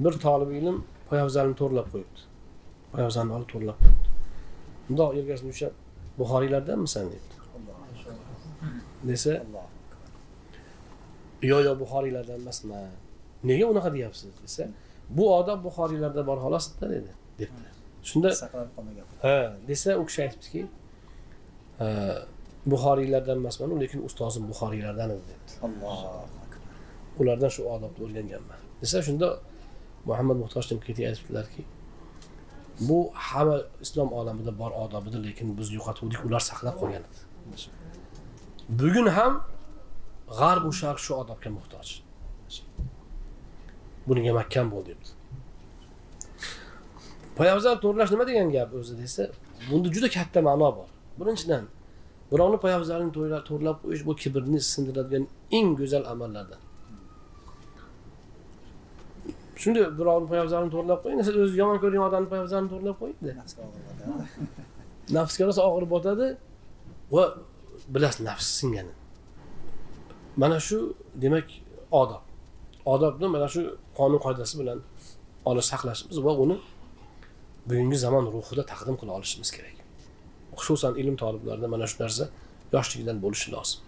Bir talib ilm poyabzalini to'g'rilab qo'yibdi. Poyabzalni olib to'g'rilab qo'yibdi. Bundoq yelkasini ushlab, Buxoriylardanmisan debdi. Desa, yo Buxoriylardan emasman. Nega unaqa deyapsiz desa, bu odob Buxoriylarda bor xolos-da dedi, debdi. Shunda saqlab qolmagan. ha, desa u kishi aytibdiki, Buxoriylardan emasman, lekin ustozim Buxoriylardan edi debdi. Allohu akbar. Ulardan shu odobni o'rganganman. Desa shunda Muhammad Muhtoj Timkiti aytibdilarki, bu hamma islom olamida bor odobidir, lekin biz yo'qotdik, ular saqlab qolgan edi. Bugun ham g'arb va sharq shu odobga muhtoj. Bunga mahkam bo'l debdi. Poyabzal to'g'rilash nima degan gap o'zi desa, bunda juda katta ma'no bor. Birinchidan, birovni poyabzalini to'g'rilab qo'yish bu kibrni sindiradigan eng go'zal amallardan. Shunda birovni poyabzalini to'g'rilab qo'ying, siz o'zingiz yomon ko'rgan odamning poyabzalini to'g'rilab qo'ying-da. Nafsga og'ir. Nafsga rosa og'ir botadi va bilasiz nafs singani. Mana shu demak odob. Odobni mana shu qonun qoidasi bilan olish saqlashimiz va uni bugungi zamon ruhida taqdim qila olishimiz kerak. Xususan ilm talablarida mana shu narsa yoshligidan bo'lishi lozim.